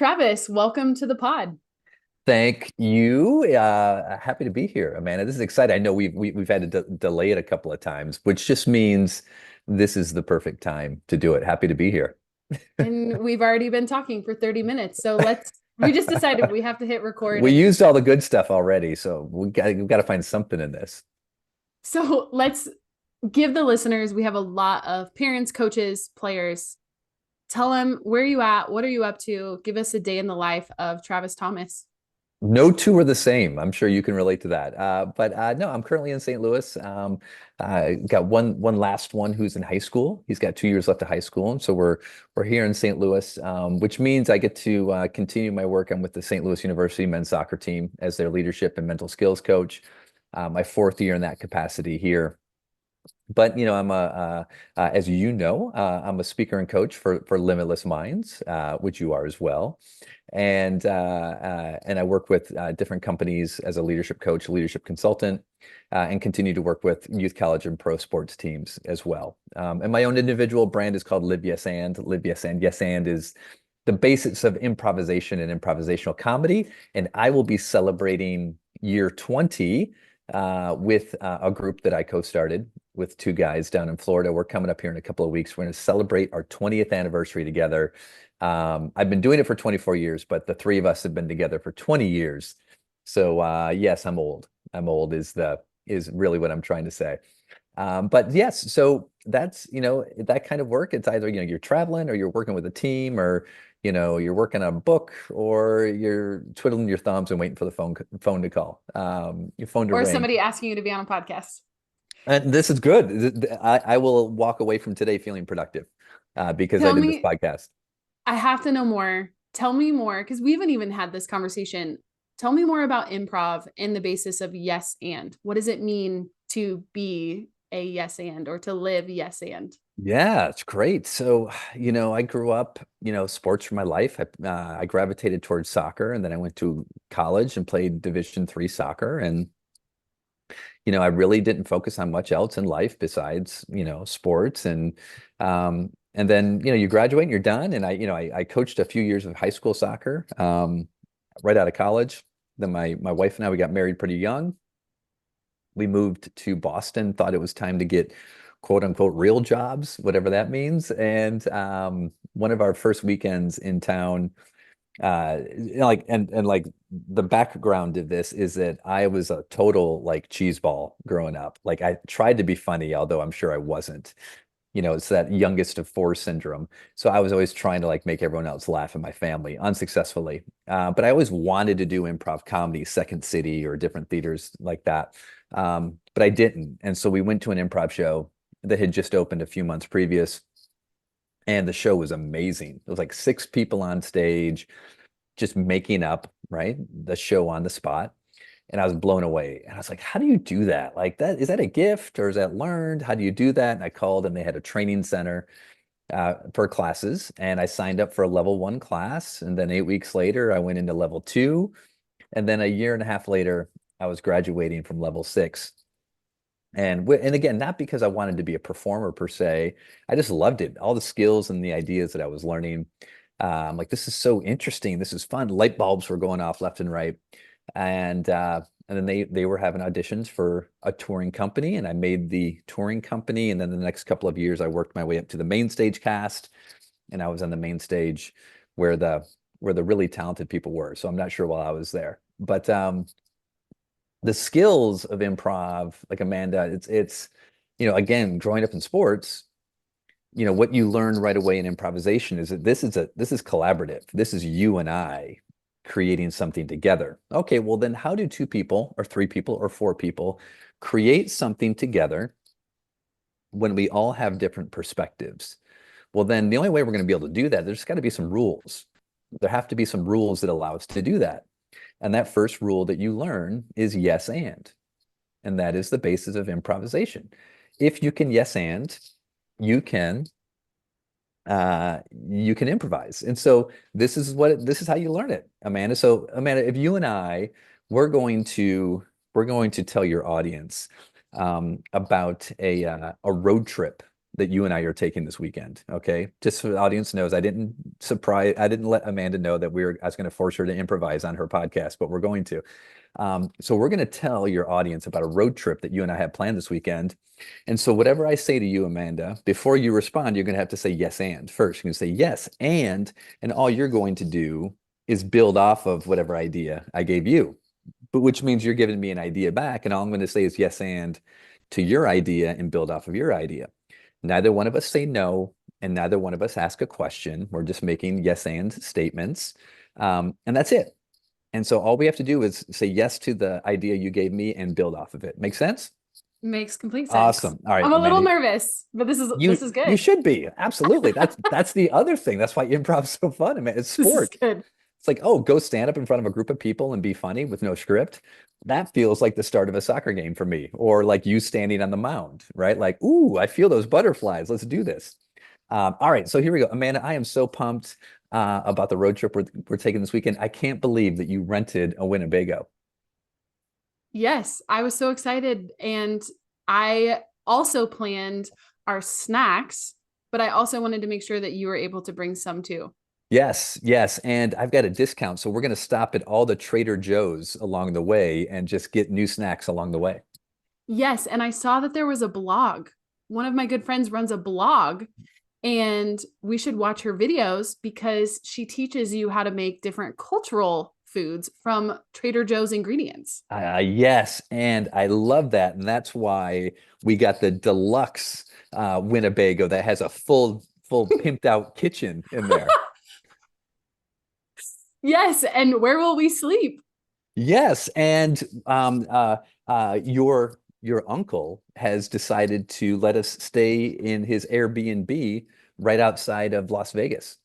Travis, welcome to the pod. Thank you. Happy to be here, Amanda. This is exciting. I know we've had to delay it a couple of times, which just means this is the perfect time to do it. Happy to be here. And we've already been talking for 30 minutes. We just decided we have to hit record. We And used all the good stuff already, so we've got to find something in this. so let's give the listeners, we have a lot of parents, coaches, players. Tell them where you at? What are you up to? Give us a day in the life of Travis Thomas. No two are the same. I'm sure you can relate to that. But no, I'm currently in St. Louis. I got one last one who's in high school. He's got 2 years left of high school, and so we're here in St. Louis, which means I get to continue my work. I'm with the St. Louis University men's soccer team as their leadership and mental skills coach. My fourth year in that capacity here. But I'm as you know, I'm a speaker and coach for Limitless Minds, which you are as well, and I work with different companies as a leadership coach, leadership consultant, and continue to work with youth college and pro sports teams as well. And my own individual brand is called Live Yes and. Live Yes and. Yes and is the basics of improvisation and improvisational comedy, and I will be celebrating year 20 with a group that I co-started with two guys down in Florida. We're coming up here in a couple of weeks. We're going to celebrate our 20th anniversary together. I've been doing it for 24 years, but the three of us have been together for 20 years. So yes, I'm old. I'm old is really what I'm trying to say. But yes, so that's, that kind of work. It's either, you're traveling or you're working with a team or, you're working on a book or you're twiddling your thumbs and waiting for the phone to call, your phone to Or ring. somebody asking you to be on a podcast. And this is good. I will walk away from today feeling productive because I Tell did this me, podcast. I have to know more. Tell me more, because we haven't even had this conversation. Tell me more about improv and the basis of yes and. What does it mean to be a yes and or to live yes and? Yeah, it's great. So, I grew up, sports for my life. I gravitated towards soccer, and then I went to college and played Division III soccer. And I really didn't focus on much else in life besides, sports. And then, you graduate and you're done. And I coached a few years of high school soccer, right out of college. Then my wife and I, we got married pretty young. We moved to Boston, thought it was time to get quote unquote real jobs, whatever that means. And one of our first weekends in town, like the background of this is that I was a total like cheese ball growing up. Like I tried to be funny, although I'm sure I wasn't. It's that youngest of four syndrome. So I was always trying to like make everyone else laugh in my family unsuccessfully. But I always wanted to do improv comedy, Second City or different theaters like that. But I didn't. And so we went to an improv show that had just opened a few months previous. And the show was amazing. It was like six people on stage, just making up, right? The show on the spot. And I was blown away. And I was like, how do you do that? Like that, is that a gift or is that learned? How do you do that? And I called and they had a training center for classes. And I signed up for a level 1 class. And then 8 weeks later, I went into level 2. And then a year and a half later, I was graduating from level 6. And again, not because I wanted to be a performer per se. I just loved it. All the skills and the ideas that I was learning. I'm like, this is so interesting. This is fun. Light bulbs were going off left and right. And then they were having auditions for a touring company, and I made the touring company. And then the next couple of years, I worked my way up to the main stage cast, and I was on the main stage where the really talented people were. So I'm not sure while I was there, but the skills of improv, like Amanda, it's again, growing up in sports, what you learn right away in improvisation is that this is collaborative. This is you and I creating something together. Okay, well then how do two people or three people or four people create something together when we all have different perspectives? Well, then the only way we're going to be able to do that, there's got to be some rules. There have to be some rules that allow us to do that. And that first rule that you learn is yes and that is the basis of improvisation. If you can yes and, you can improvise. And so this is how you learn it, Amanda. So Amanda, if you and I, we're going to tell your audience about a road trip that you and I are taking this weekend. Okay. Just so the audience knows, I didn't let Amanda know that I was going to force her to improvise on her podcast, but we're going to. So we're going to tell your audience about a road trip that you and I have planned this weekend. And so whatever I say to you, Amanda, before you respond, you're going to have to say yes and first. You're going to say yes and all you're going to do is build off of whatever idea I gave you, but which means you're giving me an idea back, and all I'm going to say is yes and to your idea and build off of your idea. Neither one of us say no, and neither one of us ask a question. We're just making yes and statements, and that's it. And so all we have to do is say yes to the idea you gave me and build off of it. Make sense? Makes complete sense. Awesome. All right, I'm a little Amanda, nervous, but this is you good. should be. Absolutely. That's the other thing. That's why improv's so fun, man. It's This is sport. good. It's like, oh, go stand up in front of a group of people and be funny with no script. That feels like the start of a soccer game for me, or like you standing on the mound, right? Like, ooh, I feel those butterflies. Let's do this. All right, so here we go. Amanda, I am so pumped about the road trip we're taking this weekend. I can't believe that you rented a Winnebago. Yes, I was so excited. And I also planned our snacks, but I also wanted to make sure that you were able to bring some too. Yes, yes. And I've got a discount. So we're going to stop at all the Trader Joe's along the way and just get new snacks along the way. Yes, and I saw that there was a blog. One of my good friends runs a blog, and we should watch her videos because she teaches you how to make different cultural foods from Trader Joe's ingredients. Yes. And I love that. And that's why we got the deluxe Winnebago that has a full pimped out kitchen in there. Yes, and where will we sleep? Yes. And your uncle has decided to let us stay in his Airbnb right outside of Las Vegas.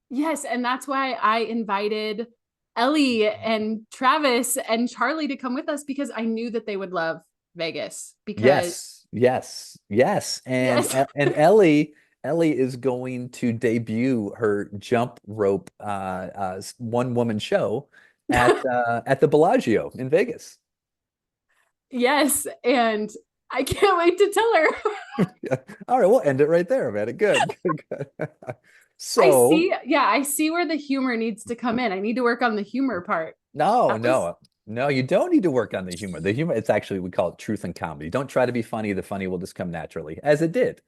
Yes, and that's why I invited Ellie and Travis and Charlie to come with us because I knew that they would love Vegas because Yes, yes, yes. yes. And Ellie is going to debut her jump rope one woman show at the Bellagio in Vegas. Yes, and I can't wait to tell her. All right, we'll end it right there, man. Good, good, good. I So see, yeah, I see where the humor needs to come in. I need to work on the humor part. no, That was no, you don't need to work on the humor. The humor, it's actually, we call it truth and comedy. Don't try to be funny. The funny will just come naturally, as it did.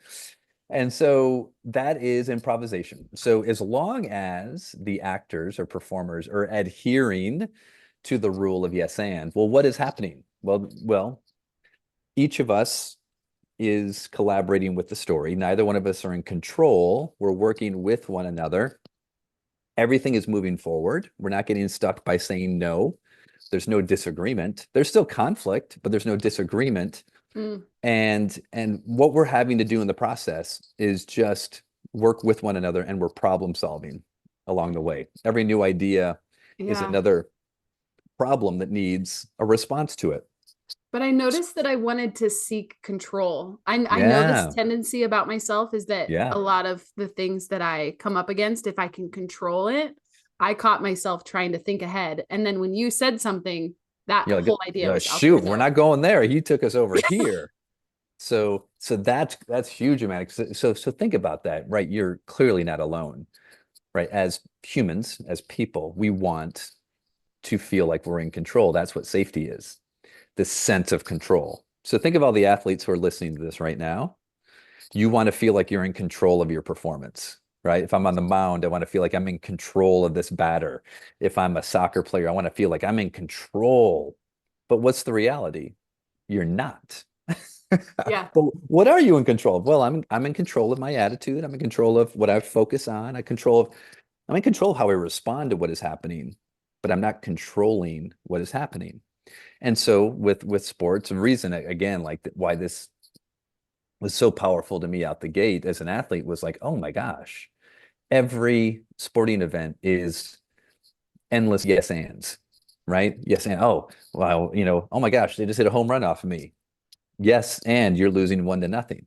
And so that is improvisation. So as long as the actors or performers are adhering to the rule of yes and, well, what is happening? Well, each of us is collaborating with the story. Neither one of us are in control. We're working with one another. Everything is moving forward. We're not getting stuck by saying no. There's no disagreement. There's still conflict, but there's no disagreement. mm, And what we're having to do in the process is just work with one another, and we're problem solving along the way. Every new idea is yeah. another problem that needs a response to it. But I noticed that I wanted to seek control. I know this Yeah. tendency about myself is that Yeah. a lot of the things that I come up against, if I can control it, I caught myself trying to think ahead. And then when you said something, that whole idea You're like, was out the shoot, we're window. not going there. He took us over here. So that's huge, man. So think about that, right? You're clearly not alone, right? As humans, as people, we want to feel like we're in control. That's what safety is, this sense of control. So think of all the athletes who are listening to this right now. You want to feel like you're in control of your performance, right? If I'm on the mound, I want to feel like I'm in control of this batter. If I'm a soccer player, I want to feel like I'm in control. But what's the reality? You're not. Yeah. But what are you in control of? Well, I'm in control of my attitude. I'm in control of what I focus on. I'm in control of how I respond to what is happening, but I'm not controlling what is happening. And so with sports, a reason again, like why this was so powerful to me out the gate as an athlete was like, oh my gosh, every sporting event is endless yes ands, right? Yes and oh, wow, oh my gosh, they just hit a home run off of me. Yes, and you're losing 1-0.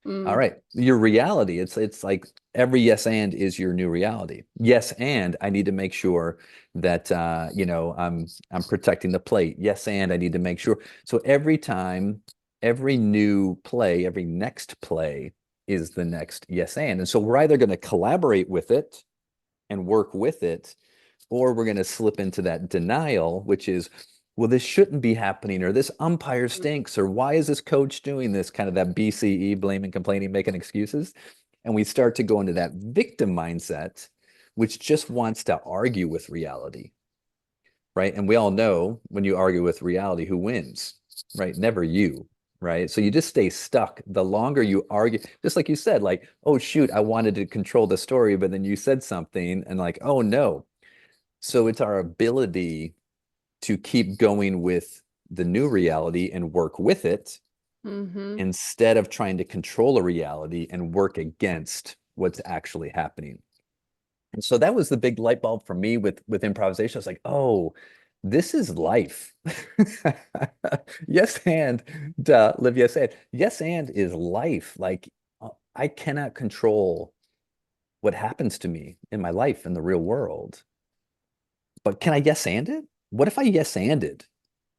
All Mm, right. Your reality, it's like every yes and is your new reality. Yes, and I need to make sure that I'm protecting the plate. Yes, and I need to make sure. So every time, every new play, every next play is the next yes and so we're either going to collaborate with it and work with it, or we're going to slip into that denial, which is, well, this shouldn't be happening, or this umpire stinks, or why is this coach doing this, kind of that BCE, blaming, complaining, making excuses. And we start to go into that victim mindset, which just wants to argue with reality, right? And we all know when you argue with reality, who wins, right? Never you, right? So you just stay stuck. The longer you argue, just like you said, like, oh, shoot, I wanted to control the story, but then you said something and like, oh, no. So it's our ability to keep going with the new reality and work with it Mm-hmm. instead of trying to control a reality and work against what's actually happening. And so that was the big light bulb for me with improvisation. I was like, oh, this is life. Yes, and live yes and. Yes, and is life. Like I cannot control what happens to me in my life in the real world. But can I yes and it? What if I yes anded?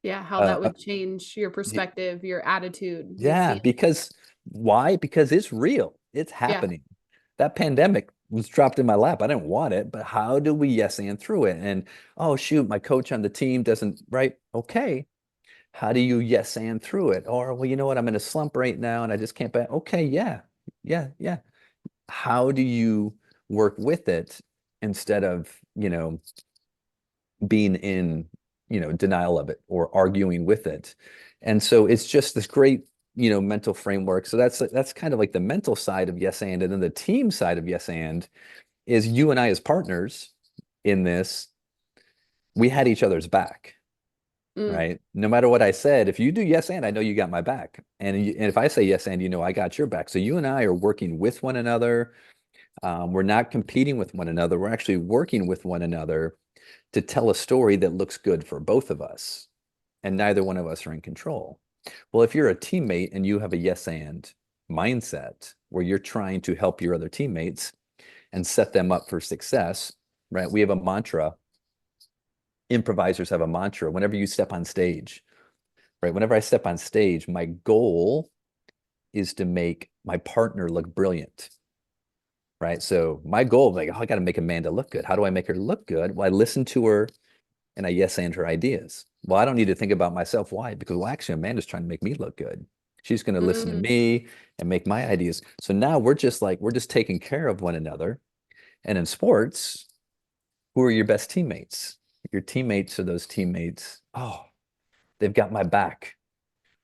Yeah, how Uh, that uh, would change your perspective, your attitude, your yeah, feeling. because why? Because it's real. It's Yeah. happening. That pandemic was dropped in my lap. I didn't want it, but how do we yes and through it? And oh shoot, my coach on the team doesn't, right? Okay. How do you yes and through it? Or well, you know what? I'm in a slump right now and I just can't back. Okay, yeah. Yeah, yeah. How do you work with it instead of, being in, denial of it or arguing with it? And so it's just this great, mental framework. So that's kind of like the mental side of yes and then the team side of yes and is you and I as partners in this, we had each other's back, Mm, right? No matter what I said, if you do yes and I know you got my back. And if I say yes and I got your back. So you and I are working with one another. We're not competing with one another. We're actually working with one another to tell a story that looks good for both of us, and neither one of us are in control. Well, if you're a teammate and you have a yes and mindset where you're trying to help your other teammates and set them up for success, right? We have a mantra. Improvisers have a mantra. Whenever you step on stage, right? Whenever I step on stage, my goal is to make my partner look brilliant, right? So my goal, like, oh, I got to make Amanda look good. How do I make her look good? Well, I listen to her and I yes and her ideas. Well, I don't need to think about myself. Why? Because, well, actually, Amanda's trying to make me look good. She's going to listen to mm, me and make my ideas. So now we're just taking care of one another. And in sports, who are your best teammates? Your teammates are those teammates. Oh, they've got my back,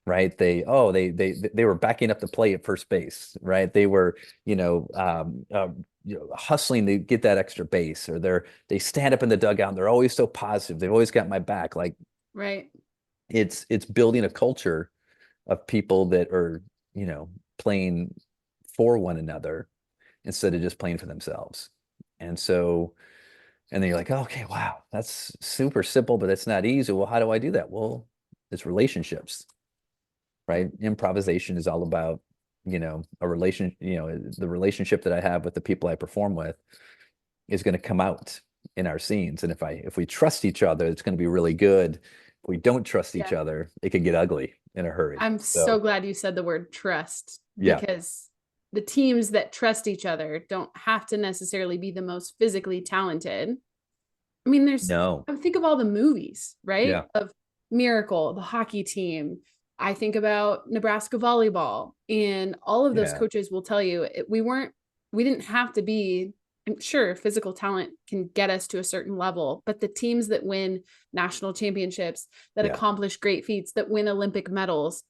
right? They were backing up the play at first base, right? They were, hustling to get that extra base, or they stand up in the dugout and they're always so positive. They've always got my back. Like right. it's building a culture of people that are, playing for one another instead of just playing for themselves. And so, and then you're like, oh, okay, wow, that's super simple, but it's not easy. Well, how do I do that? Well, it's relationships, right? Improvisation is all about, a relation, the relationship that I have with the people I perform with is going to come out in our scenes. And if we trust each other, it's going to be really good. If we don't trust each Yeah. other, it can get ugly in a hurry. I'm so So glad you said the word trust yeah, because the teams that trust each other don't have to necessarily be the most physically talented. I mean, no, I think of all the movies, right? yeah, Of Miracle, the hockey team. I think about Nebraska volleyball, and all of those yeah, coaches will tell you we didn't have to be, I'm sure physical talent can get us to a certain level, but the teams that win national championships, that yeah, accomplish great feats, that win Olympic medals,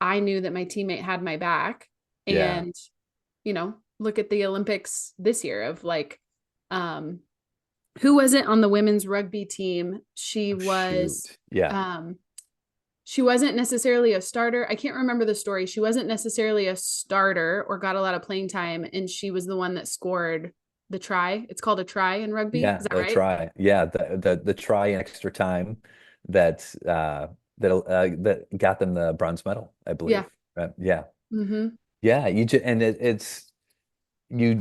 I knew that my teammate had my back. yeah. And, look at the Olympics this year of like, um, who was it on the women's rugby team? Oh, shoot. Yeah, Um, she wasn't necessarily a starter. I can't remember the story. She wasn't necessarily a starter or got a lot of playing time, and she was the one that scored the try. It's called a try in rugby. yeah. Is that The right? try, yeah, the try in extra time that that got them the bronze medal, I Yeah. believe. Yeah, Mm-hmm. yeah. You just and it's you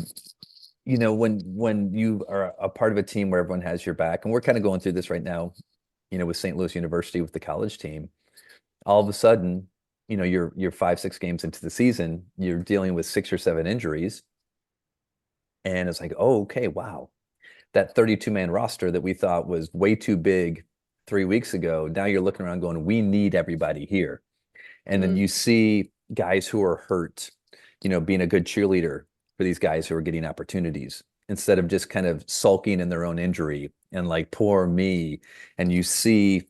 when you are a part of a team where everyone has your back, and we're kind of going through this right now, with St. Louis University with the college team, all of a sudden. you're 5, 6 games into the season, you're dealing with 6 or 7 injuries. And it's like, oh, okay, wow. That 32-man roster that we thought was way too big 3 weeks ago, now you're looking around going, we need everybody here. And then Mm, you see guys who are hurt, being a good cheerleader for these guys who are getting opportunities instead of just kind of sulking in their own injury and like, poor me. And you see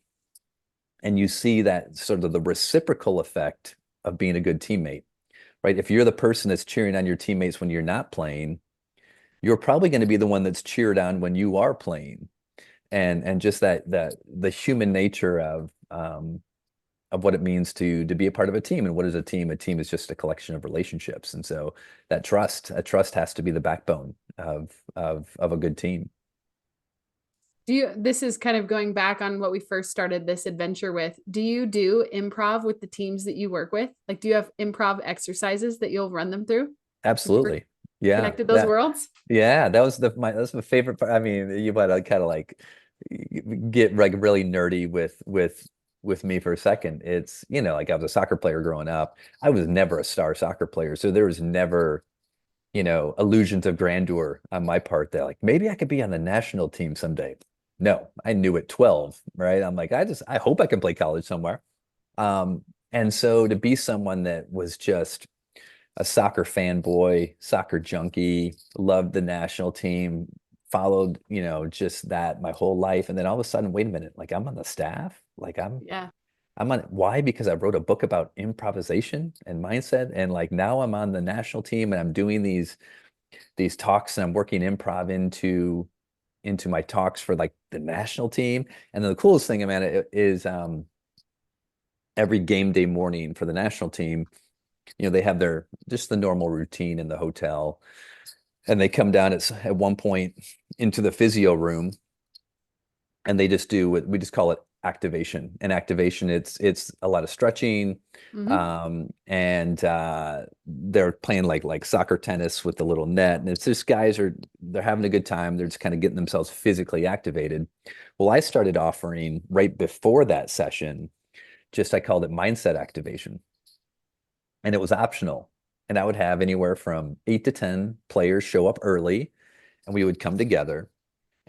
that sort of the reciprocal effect of being a good teammate, right? If you're the person that's cheering on your teammates when you're not playing, you're probably going to be the one that's cheered on when you are playing. And just that the human nature of what it means to be a part of a team. And what is a team? A team is just a collection of relationships. And so a trust has to be the backbone of a good team. this is kind of going back on what we first started this adventure with. Do you do improv with the teams that you work with? Like, do you have improv exercises that you'll run them through? Have you ever Absolutely. Yeah. connected those worlds? Yeah, that's my favorite part. I mean, you might kind of like get like really nerdy with me for a second. It's, like I was a soccer player growing up. I was never a star soccer player. So there was never, illusions of grandeur on my part that like maybe I could be on the national team someday. No, I knew at 12, right? I'm like, I hope I can play college somewhere. And so to be someone that was just a soccer fanboy, soccer junkie, loved the national team, followed, just that my whole life. And then all of a sudden, wait a minute, like I'm on the staff, like Yeah. I'm on why? Because I wrote a book about improvisation and mindset. And like now I'm on the national team and I'm doing these talks and I'm working improv into my talks for like the national team. And then the coolest thing, Amanda, is every game day morning for the national team, they have their just the normal routine in the hotel. And they come down at one point into the physio room and they just do what we just call it activation. And activation, it's a lot of stretching, Hmm. and they're playing like soccer tennis with the little net, and it's just they're having a good time. They're just kind of getting themselves physically activated. Well, I started offering right before that session, just I called it mindset activation, and it was optional. And I would have anywhere from 8 to 10 players show up early, and we would come together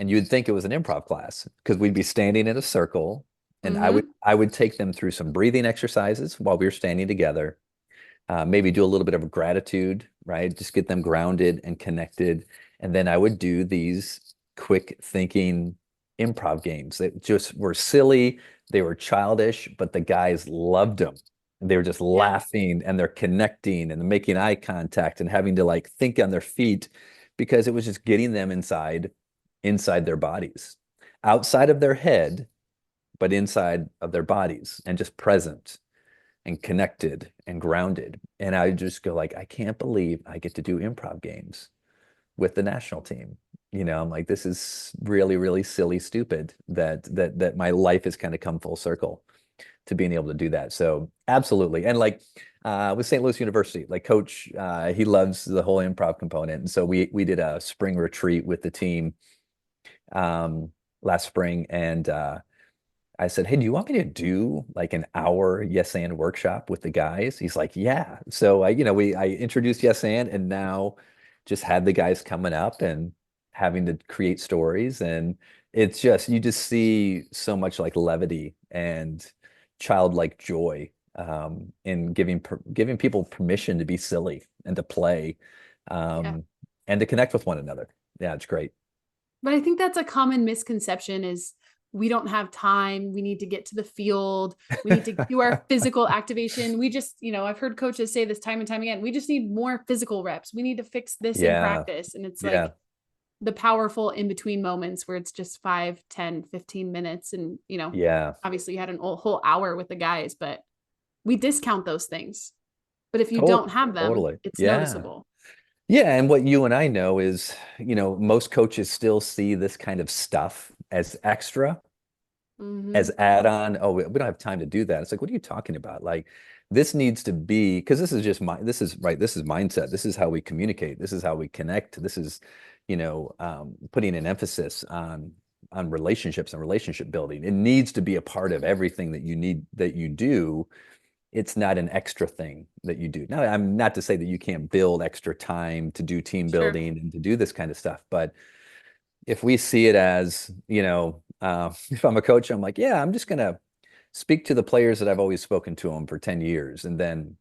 and you'd think it was an improv class because we'd be standing in a circle and I would Hmm. I would take them through some breathing exercises while we were standing together. Maybe do a little bit of gratitude, right? Just get them grounded and connected. And then I would do these quick thinking improv games that just were silly. They were childish, but the guys loved them. They were just Yeah. laughing and they're connecting and making eye contact and having to like think on their feet because it was just getting them inside their bodies, outside of their head, but inside of their bodies and just present and connected and grounded. And I just go like, I can't believe I get to do improv games with the national team. I'm like, this is really, really silly, stupid that my life has kind of come full circle to being able to do that. So absolutely. And like with St. Louis University, like coach, he loves the whole improv component. And so we did a spring retreat with the team last spring. And I said, hey, do you want me to do like an hour Yes and workshop with the guys? He's like, yeah. So I introduced Yes and now just had the guys coming up and having to create stories. And it's just, you just see so much like levity and childlike joy in giving people permission to be silly and to play Yeah. and to connect with one another. Yeah, it's great. But I think that's a common misconception is we don't have time. We need to get to the field. We need to do our physical activation. We just, I've heard coaches say this time and time again. We just need more physical reps. We need to fix this in Yeah, practice. And it's like yeah, the powerful in between moments where it's just 5, 10, 15 minutes. And, yeah. obviously you had a whole hour with the guys, but we discount those things. But if you don't Totally, have them, totally. it's Yeah. noticeable. Yeah, and what you and I know is, most coaches still see this kind of stuff as extra, as Hmm. add-on. Oh, we don't have time to do that. It's like, what are you talking about? Like, this needs to be because this is right. This is mindset. This is how we communicate. This is how we connect. This is, putting an emphasis on relationships and relationship building. It needs to be a part of everything that you do it's not an extra thing that you do. Now, I'm not to say that you can't build extra time to do team Sure. building and to do this kind of stuff, but if we see it as, if I'm a coach, I'm like, yeah, I'm just gonna speak to the players that I've always spoken to them for 10 years. And then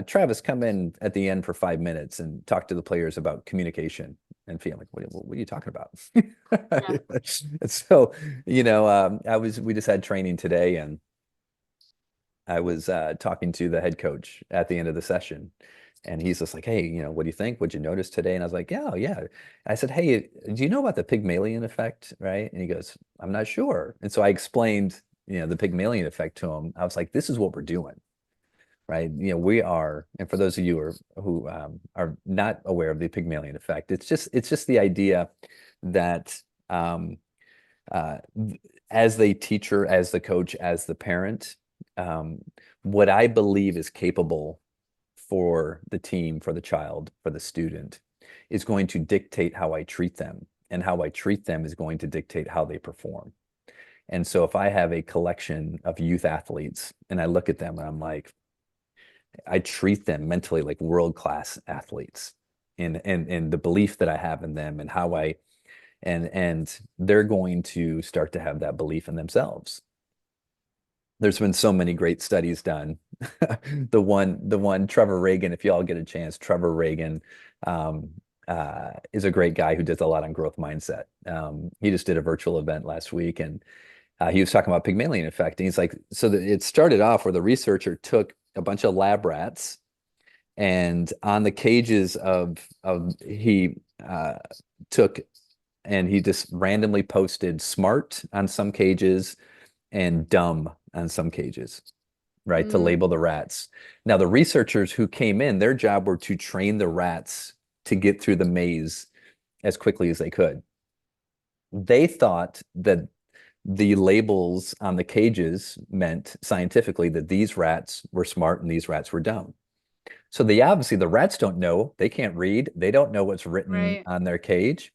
Travis, come in at the end for 5 minutes and talk to the players about communication and feeling. What are you talking about? Yeah. So, we just had training today, and I was talking to the head coach at the end of the session, and he's just like, "Hey, what do you think? What'd you notice today?" And I was like, "Yeah, yeah." I said, "Hey, do you know about the Pygmalion effect, right?" And he goes, "I'm not sure." And so I explained, the Pygmalion effect to him. I was like, "This is what we're doing, right? We are." And for those of you who are not aware of the Pygmalion effect, it's just the idea that uh, as the teacher, as the coach, as the parent, um, what I believe is capable for the team, for the child, for the student, is going to dictate how I treat them. And how I treat them is going to dictate how they perform. And so if I have a collection of youth athletes and I look at them and I'm like, I treat them mentally like world-class athletes and the belief that I have in them and how and they're going to start to have that belief in themselves. There's been so many great studies done. The one Trevor Reagan, if you all get a chance, Trevor Reagan um, is a great guy who does a lot on growth mindset. He just did a virtual event last week, and he was talking about Pygmalion effect. And he's like, so it started off where the researcher took a bunch of lab rats, and on the cages of he took and he just randomly posted smart on some cages and dumb on some cages, right, to Mm, label the rats. Now, the researchers who came in, their job were to train the rats to get through the maze as quickly as they could. They thought that the labels on the cages meant scientifically that these rats were smart and these rats were dumb. So the rats don't know, they can't read, they don't know what's written right. on their cage.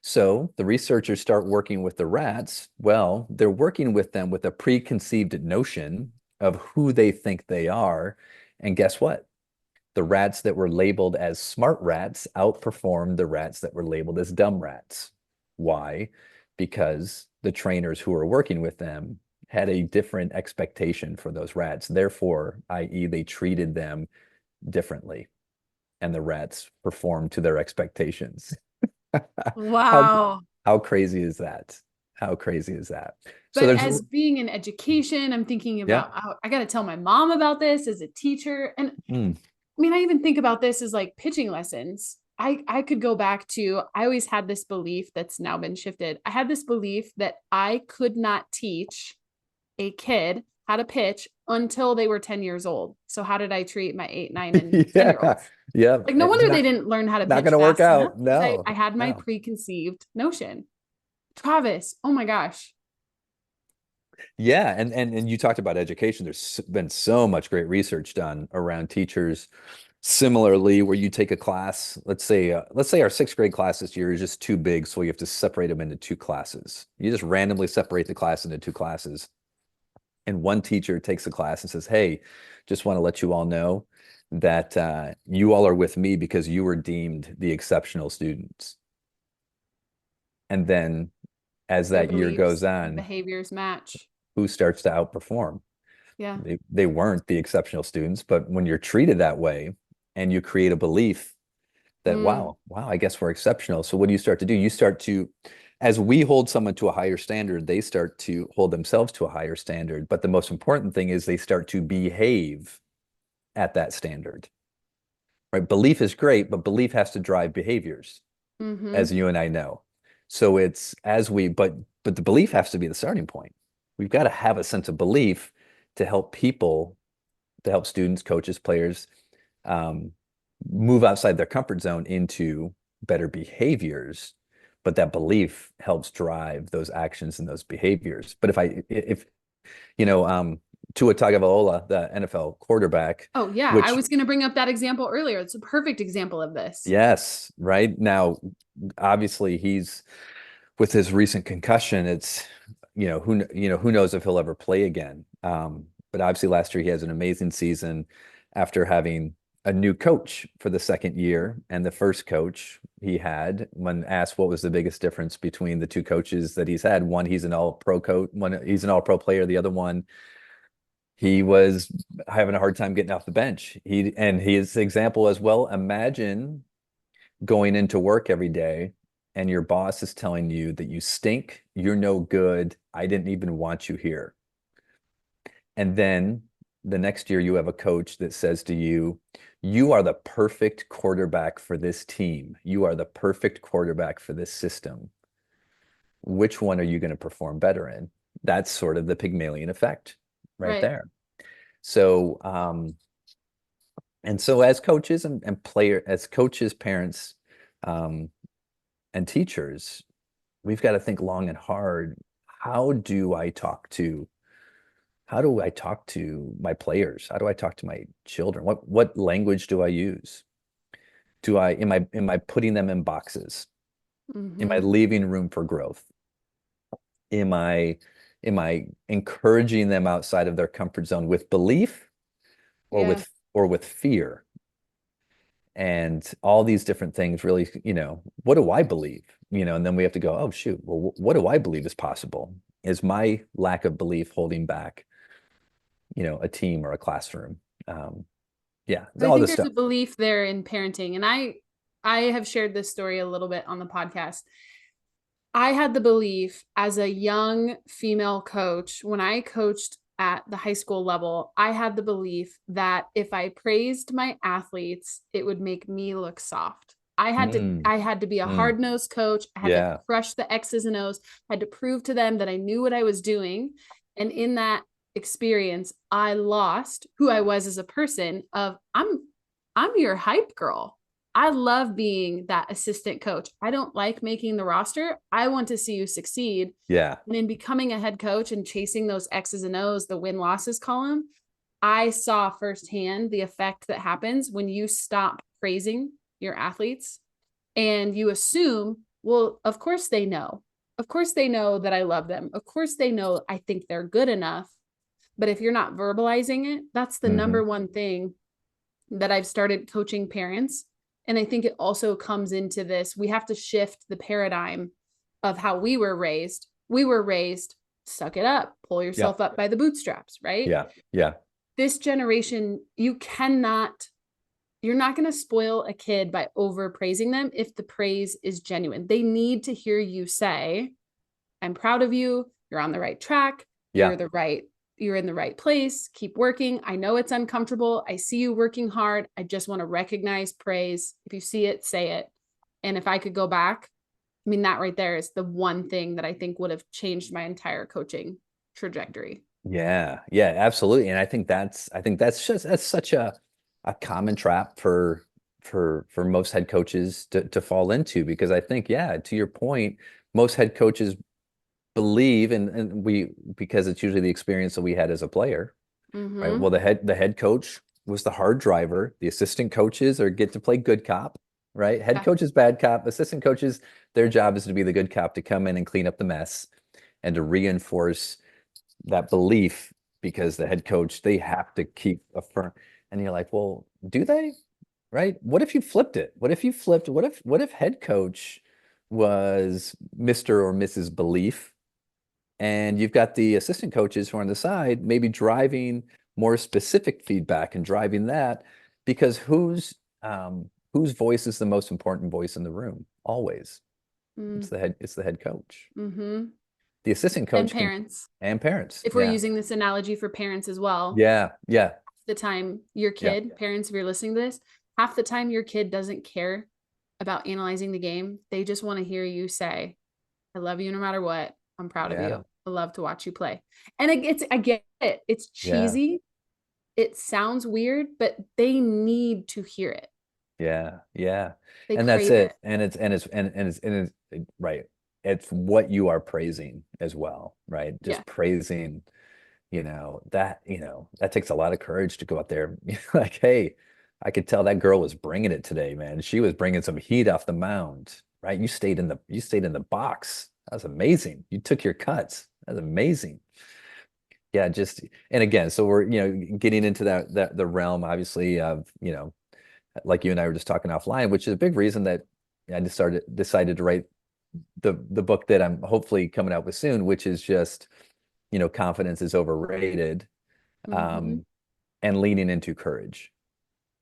So the researchers start working with the rats. Well, they're working with them with a preconceived notion of who they think they are. And guess what? The rats that were labeled as smart rats outperformed the rats that were labeled as dumb rats. Why? Because the trainers who were working with them had a different expectation for those rats. Therefore, i.e., they treated them differently, and the rats performed to their expectations. How Wow. how crazy is that? How crazy is that? So But there's as being in education, I'm thinking yeah. about I got to tell my mom about this as a teacher. And Mm. I mean, I even think about this as like pitching lessons. I could go back to, I always had this belief that's now been shifted. I had this belief that I could not teach a kid how to pitch until they were 10 years old. So how did I treat my 8, 9, and 10 year Yeah. olds? Yeah. Like, no It's wonder they not didn't learn how to not pitch gonna work fast enough out. because No, I had my no. preconceived notion. Travis, oh my gosh. Yeah, and you talked about education. There's been so much great research done around teachers. Similarly, where you take a class, let's say our sixth grade class this year is just too big, so you have to separate them into two classes. You just randomly separate the class into two classes. And one teacher takes a class and says, "Hey, just want to let you all know that you all are with me because you were deemed the exceptional students." And then as Their that year goes beliefs and on, behaviors match. who starts to outperform? Yeah. They weren't the exceptional students, but when you're treated that way and you create a belief that, Mm, wow, I guess we're exceptional. So what do you start to do? You start to, as we hold someone to a higher standard, they start to hold themselves to a higher standard. But the most important thing is they start to behave at that standard, right? Belief is great, but belief has to drive behaviors, as mm-hmm. you and I know. So it's as we, but the belief has to be the starting point. We've got to have a sense of belief to help people, to help students, coaches, players um, move outside their comfort zone into better behaviors. But that belief helps drive those actions and those behaviors. But if you know, Tua Tagovailoa, the NFL quarterback, Oh, yeah. I which was going to bring up that example earlier. It's a perfect example of this. yes, right now, obviously he's with his recent concussion. It's who knows if he'll ever play again. but obviously last year he has an amazing season after having a new coach for the second year. And the first coach he had, when asked what was the biggest difference between the two coaches that he's had, one, he's an all-pro coach, one, he's an all-pro player, the other one, he was having a hard time getting off the bench. And his example as well, imagine going into work every day and your boss is telling you that you stink, you're no good, I didn't even want you here. And then the next year you have a coach that says to you, you are the perfect quarterback for this team. You are the perfect quarterback for this system. Which one are you going to perform better in? That's sort of the Pygmalion effect right Right. there. So, and so as coaches and as coaches, parents, and teachers, we've got to think long and hard. How do I talk to my players? How do I talk to my children? What language do I use? Am I putting them in boxes? Am I Mm-hmm. leaving room for growth? Am I encouraging them outside of their comfort zone with belief or Yeah. with fear? And all these different things really, what do I believe? And then we have to go, oh shoot, well, what do I believe is possible? Is my lack of belief holding back, a team or a classroom? Yeah, I all think this there's stuff. a belief there in parenting. And I have shared this story a little bit on the podcast. I had the belief as a young female coach, when I coached at the high school level, I had the belief that if I praised my athletes, it would make me look soft. Mm, I had to be a mm, hard-nosed coach. I had to yeah, crush the X's and O's. I had to prove to them that I knew what I was doing. And in that experience, I lost who I was as a person of I'm your hype girl. I love being that assistant coach. I don't like making the roster. I want to see you succeed. yeah, And in becoming a head coach and chasing those X's and O's, the win losses column, I saw firsthand the effect that happens when you stop praising your athletes and you assume, well, of course they know. Of course they know that I love them. Of course they know I think they're good enough. But if you're not verbalizing it, that's the hmm number one thing that I've started coaching parents. And I think it also comes into this. We have to shift the paradigm of how we were raised. We were raised, suck it up, pull yeah, yourself up by the bootstraps, right? yeah, yeah, This generation, you're not going to spoil a kid by overpraising them if the praise is genuine. They need to hear you say, I'm proud of you. You're on the right track. yeah, You're in the right place. Keep working. I know it's uncomfortable. I see you working hard. I just want to recognize praise. If you see it, say it. And if I could go back, I mean, that right there is the one thing that I think would have changed my entire coaching trajectory. yeah, yeah, absolutely. And that's such a common trap for most head coaches to fall into, because I think, yeah, to your point, most head coaches believe, and we, because it's usually the experience that we had as a player, right? Mm-hmm. Well, the head coach was the hard driver. The assistant coaches are get to play good cop, right? Head Yeah. coach is bad cop. Assistant coaches, their job is to be the good cop, to come in and clean up the mess and to reinforce that belief, because the head coach, they have to keep a firm. And you're like, well, do they? Right? What if you flipped it? What if head coach was Mr. or Mrs. Belief, and you've got the assistant coaches who are on the side, maybe driving more specific feedback and driving that, because whose voice is the most important voice in the room? Always. It's the head coach. Mm-hmm. The assistant And coach can, parents. and parents. If we're Yeah. using this analogy for parents as well, Yeah. Yeah. the time your Yeah. kid, parents, if you're listening to this, half the time your kid doesn't care about analyzing the game. They just want to hear you say, I love you no matter what. I'm proud of Yeah. you. I love to watch you play. And I get it. It's Yeah. cheesy. It sounds weird, but they need to hear it. Yeah. Yeah. They And that's crave it. it. And it's right. It's what you are praising as well, right? Yeah. Just praising, that takes a lot of courage to go out there. Like, hey, I could tell that girl was bringing it today, man. She was bringing some heat off the mound, right? You stayed in the box. That was amazing. You took your cuts. That's amazing. Yeah, just and again, so we're, getting into that the realm, obviously, of, like you and I were just talking offline, which is a big reason that I decided to write the book that I'm hopefully coming out with soon, which is just, confidence is overrated, Hmm. um, and leaning into courage,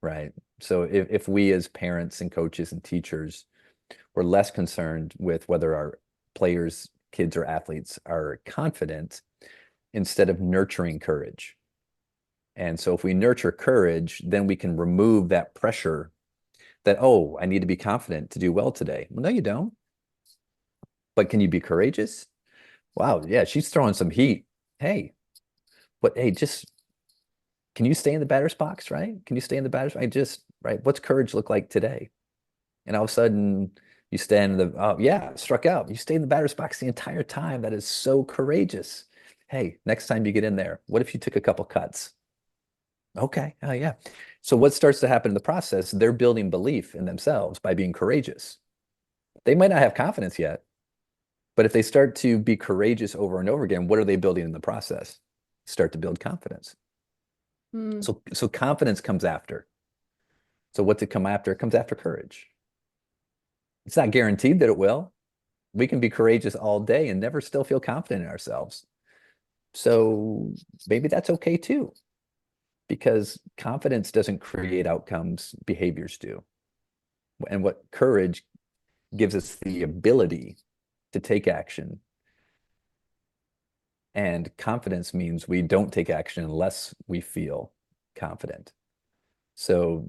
right? So if we as parents and coaches and teachers were less concerned with whether our players, kids, or athletes are confident instead of nurturing courage. And so if we nurture courage, then we can remove that pressure that, oh, I need to be confident to do well today. Well, no, you don't. But can you be courageous? Wow, yeah, she's throwing some heat. Hey, but hey, just can you stay in the batter's box, right? Can you stay in the batter's box? Just, right. What's courage look like today? And all of a sudden you stand in the, oh, yeah, struck out. You stay in the batter's box the entire time. That is so courageous. Hey, next time you get in there, what if you took a couple cuts? Okay. Oh, yeah. So what starts to happen in the process? They're building belief in themselves by being courageous. They might not have confidence yet, but if they start to be courageous over and over again, what are they building in the process? Start to build confidence. Mm, So confidence comes after. So what's it come after? It comes after courage. It's not guaranteed that it will. We can be courageous all day and never still feel confident in ourselves. So maybe that's okay too, because confidence doesn't create outcomes, behaviors do. And what courage gives us the ability to take action. And confidence means we don't take action unless we feel confident. So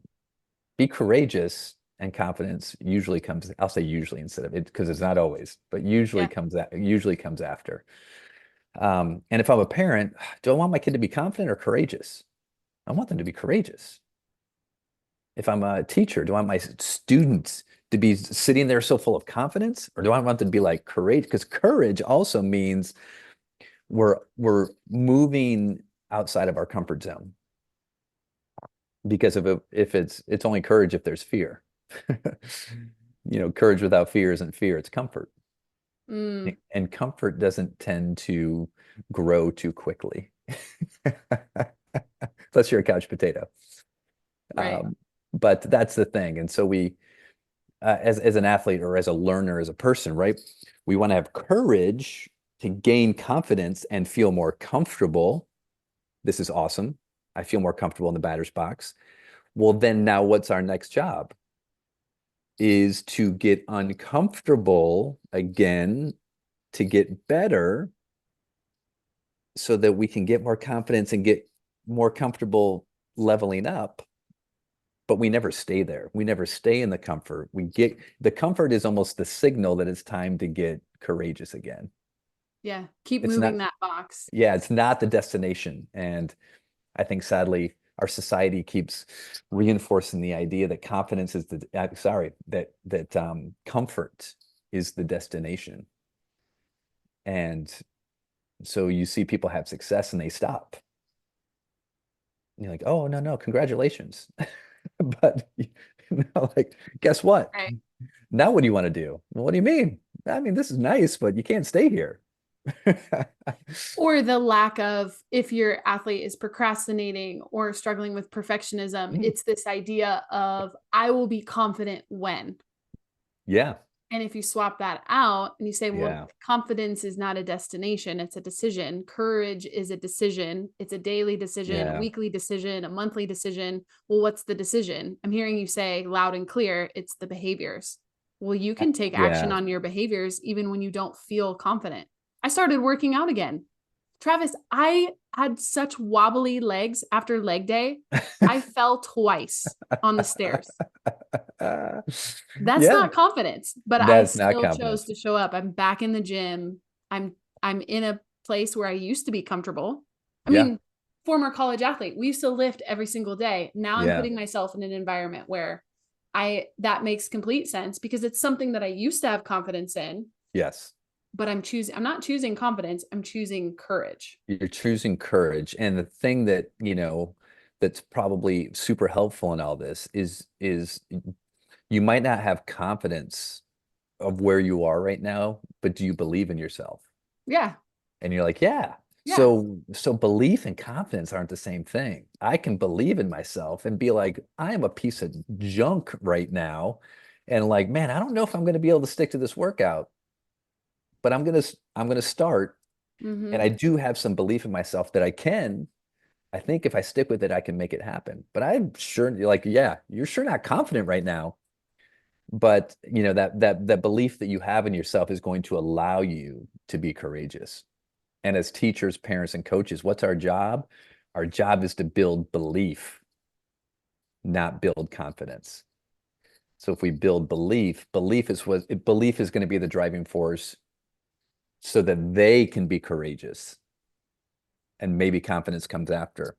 be courageous, and confidence usually comes, I'll say usually instead of it, because it's not always, but yeah. usually comes after. And if I'm a parent, do I want my kid to be confident or courageous? I want them to be courageous. If I'm a teacher, do I want my students to be sitting there so full of confidence, or do I want them to be like courage? Because courage also means we're moving outside of our comfort zone. Because if it's only courage if there's fear. Courage without fear isn't fear, it's comfort. Mm, And comfort doesn't tend to grow too quickly. Unless you're a couch potato. right. Um, but that's the thing. And so we, as an athlete or as a learner, as a person, right? We want to have courage to gain confidence and feel more comfortable. This is awesome. I feel more comfortable in the batter's box. Well, then now what's our next job? Is to get uncomfortable again to get better so that we can get more confidence and get more comfortable leveling up. But we never stay there. We never stay in the comfort. The comfort is almost the signal that it's time to get courageous again. Yeah. Keep It's moving not, that box. yeah, it's not the destination. And I think sadly, our society keeps reinforcing the idea that confidence is that comfort is the destination. And so you see people have success and they stop. And you're like, oh, no, no, congratulations. But like, guess what? Right. Now what do you want to do? Well, what do you mean? I mean, this is nice, but you can't stay here. Or the lack of, if your athlete is procrastinating or struggling with perfectionism, Mm, it's this idea of, I will be confident when. yeah, And if you swap that out and you say, well, yeah, confidence is not a destination, it's a decision. Courage is a decision. It's a daily decision, a yeah, weekly decision, a monthly decision. Well, what's the decision? I'm hearing you say loud and clear, it's the behaviors. Well, you can take action yeah. on your behaviors even when you don't feel confident. I started working out again. Travis, I had such wobbly legs after leg day. I fell twice on the stairs. That's Yeah, not confidence, but I that's not still chose confidence. to show up. I'm back in the gym. I'm in a place where I used to be comfortable. I Yeah, mean, former college athlete, we used to lift every single day. Now I'm yeah, putting myself in an environment where I that makes complete sense because it's something that I used to have confidence in, yes. but I'm not choosing confidence, I'm choosing courage. You're choosing courage. And the thing that, that's probably super helpful in all this is you might not have confidence of where you are right now, but do you believe in yourself? Yeah. And you're like, yeah. Yeah. So belief and confidence aren't the same thing. I can believe in myself and be like, I am a piece of junk right now. And like, man, I don't know if I'm going to be able to stick to this workout, but I'm going to start. And Mm-hmm. I do have some belief in myself that I can. I think if I stick with it, I can make it happen. But I'm sure, like, yeah, you're sure not confident right now. But that belief that you have in yourself is going to allow you to be courageous. And as teachers, parents, and coaches, what's our job? Our job is to build belief, not build confidence. So if we build belief, belief is going to be the driving force so that they can be courageous, and maybe confidence comes after.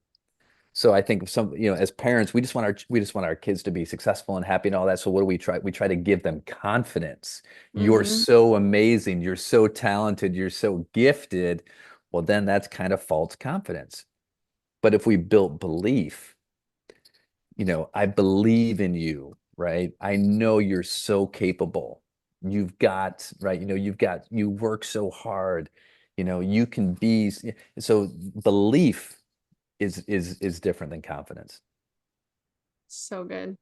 So I think as parents, we just want our kids to be successful and happy and all that. So what do we try? We try to give them confidence. You're Mm-hmm. so amazing. You're so talented. You're so gifted. Well, then that's kind of false confidence. But if we built belief, I believe in you, right? I know you're so capable. Right? You work so hard. You can be, so belief is different than confidence. So good.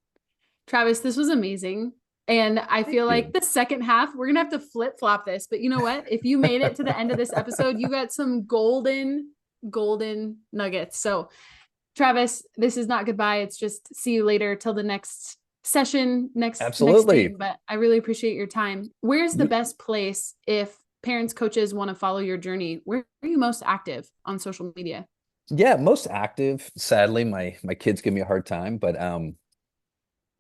Travis, this was amazing. And I Thank feel like you. the second half, we're going to have to flip flop this. But you know what? If you made it to the end of this episode, you got some golden nuggets. So, Travis, this is not goodbye. It's just see you later till the next session, next Absolutely. thing. But I really appreciate your time. Where's the You- best place if parents, coaches want to follow your journey? Where are you most active on social media? Yeah, most active. Sadly, my kids give me a hard time, but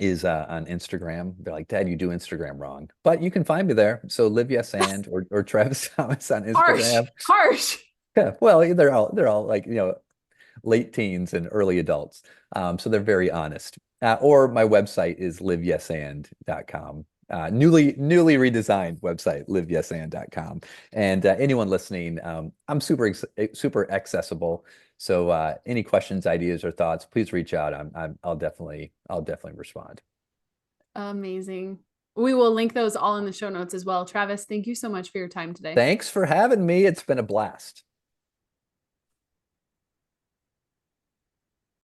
is on Instagram. They're like, Dad, you do Instagram wrong. But you can find me there. So Live Yes and or Travis Thomas on Harsh, Instagram. harsh. Yeah, well, they're all like, late teens and early adults. So they're very honest. Or my website is liveyesand.com. Newly redesigned website, liveyesand.com. And anyone listening, I'm super accessible. So any questions, ideas, or thoughts, please reach out. I'll definitely respond. Amazing. We will link those all in the show notes as well. Travis, thank you so much for your time today. Thanks for having me. It's been a blast.